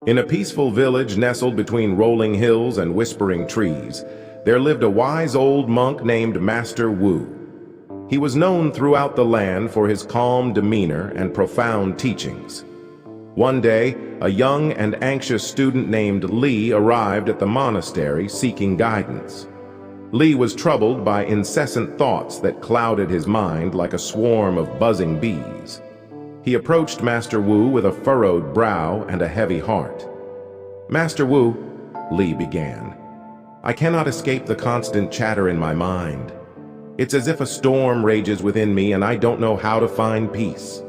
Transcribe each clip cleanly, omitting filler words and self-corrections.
In a peaceful village nestled between rolling hills and whispering trees, there lived a wise old monk named Master Wu. He was known throughout the land for his calm demeanor and profound teachings. One day, a young and anxious student named Li arrived at the monastery seeking guidance. Li was troubled by incessant thoughts that clouded his mind like a swarm of buzzing bees. He approached Master Wu with a furrowed brow and a heavy heart. "Master Wu," Li began, "I cannot escape the constant chatter in my mind. It's as if a storm rages within me and I don't know how to find peace."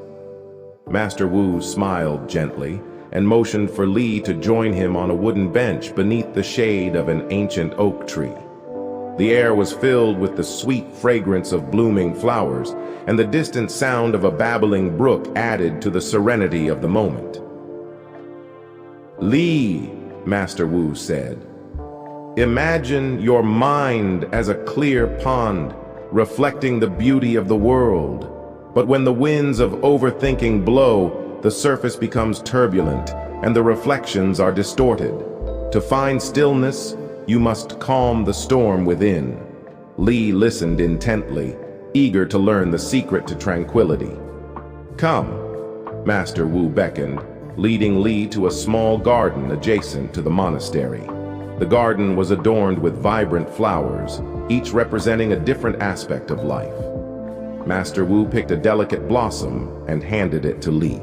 Master Wu smiled gently and motioned for Li to join him on a wooden bench beneath the shade of an ancient oak tree. The air was filled with the sweet fragrance of blooming flowers, and the distant sound of a babbling brook added to the serenity of the moment. "Li," Master Wu said, "imagine your mind as a clear pond, reflecting the beauty of the world. But when the winds of overthinking blow, the surface becomes turbulent, and the reflections are distorted. To find stillness, you must calm the storm within." Li listened intently, eager to learn the secret to tranquility. "Come," Master Wu beckoned, leading Li to a small garden adjacent to the monastery. The garden was adorned with vibrant flowers, each representing a different aspect of life. Master Wu picked a delicate blossom and handed it to Li.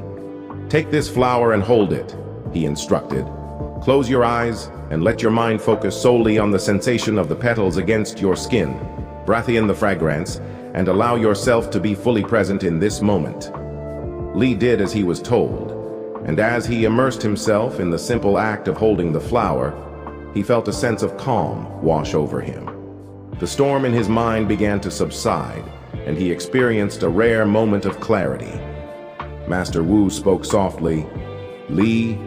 "Take this flower and hold it," he instructed. "Close your eyes and let your mind focus solely on the sensation of the petals against your skin. Breathe in the fragrance and allow yourself to be fully present in this moment." Li did as he was told, and as he immersed himself in the simple act of holding the flower, he felt a sense of calm wash over him. The storm in his mind began to subside, and he experienced a rare moment of clarity. Master Wu spoke softly, "Li,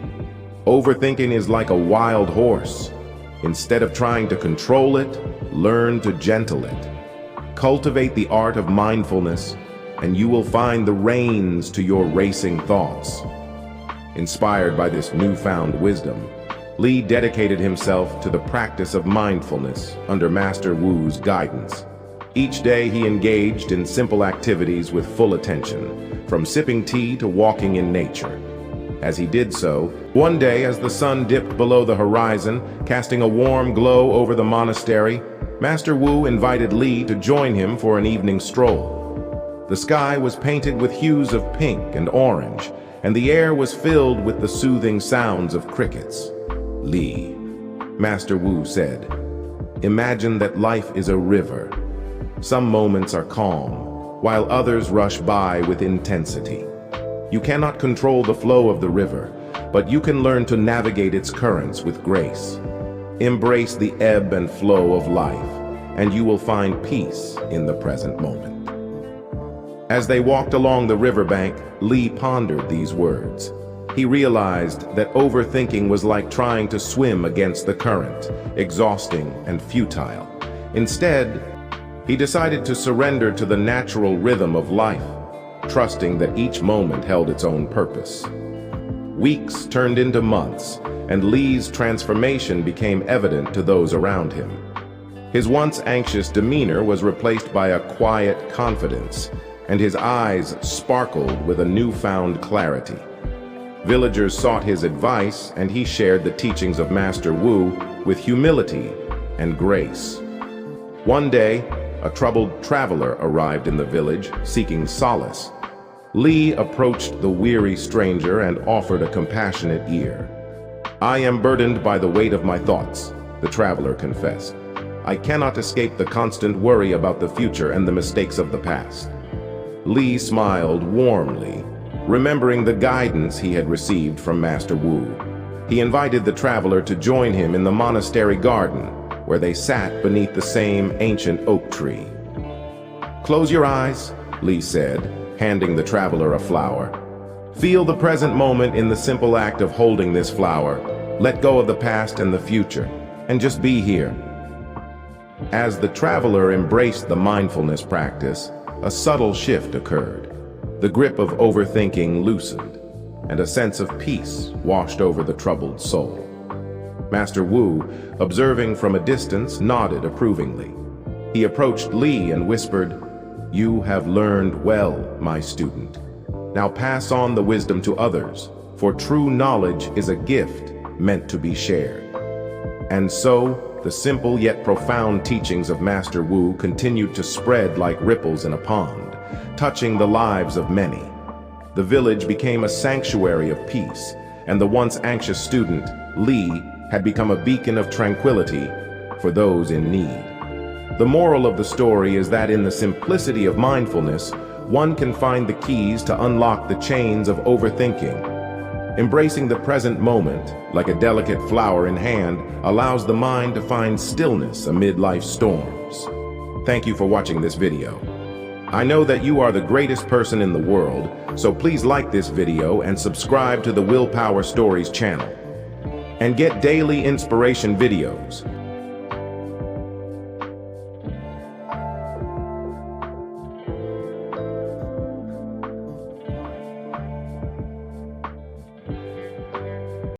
overthinking is like a wild horse. Instead of trying to control it, learn to gentle it. Cultivate the art of mindfulness, and you will find the reins to your racing thoughts." Inspired by this newfound wisdom, Li dedicated himself to the practice of mindfulness under Master Wu's guidance. Each day he engaged in simple activities with full attention, from sipping tea to walking in nature. As he did so, one day as the sun dipped below the horizon, casting a warm glow over the monastery, Master Wu invited Li to join him for an evening stroll. The sky was painted with hues of pink and orange, and the air was filled with the soothing sounds of crickets. "Li," Master Wu said, "imagine that life is a river. Some moments are calm, while others rush by with intensity. You cannot control the flow of the river, but you can learn to navigate its currents with grace. Embrace the ebb and flow of life, and you will find peace in the present moment." As they walked along the riverbank, Li pondered these words. He realized that overthinking was like trying to swim against the current, exhausting and futile. Instead, he decided to surrender to the natural rhythm of life, trusting that each moment held its own purpose. Weeks turned into months, and Li's transformation became evident to those around him. His once anxious demeanor was replaced by a quiet confidence, and his eyes sparkled with a newfound clarity. Villagers sought his advice, and he shared the teachings of Master Wu with humility and grace. One day, a troubled traveler arrived in the village, seeking solace. Li approached the weary stranger and offered a compassionate ear. "I am burdened by the weight of my thoughts," the traveler confessed. "I cannot escape the constant worry about the future and the mistakes of the past." Li smiled warmly, remembering the guidance he had received from Master Wu. He invited the traveler to join him in the monastery garden, where they sat beneath the same ancient oak tree. "Close your eyes," Li said, handing the traveler a flower. "Feel the present moment in the simple act of holding this flower. Let go of the past and the future, and just be here." As the traveler embraced the mindfulness practice, a subtle shift occurred. The grip of overthinking loosened. and a sense of peace washed over the troubled soul. Master Wu, observing from a distance, nodded approvingly. He approached Li and whispered, "You have learned well, my student. Now pass on the wisdom to others, for true knowledge is a gift meant to be shared." And so, the simple yet profound teachings of Master Wu continued to spread like ripples in a pond, touching the lives of many. The village became a sanctuary of peace, and the once anxious student, Li, had become a beacon of tranquility for those in need. The moral of the story is that in the simplicity of mindfulness, one can find the keys to unlock the chains of overthinking. Embracing the present moment, like a delicate flower in hand, allows the mind to find stillness amid life's storms. Thank you for watching this video. I know that you are the greatest person in the world, so please like this video and subscribe to the Willpower Stories channel. And get daily inspiration videos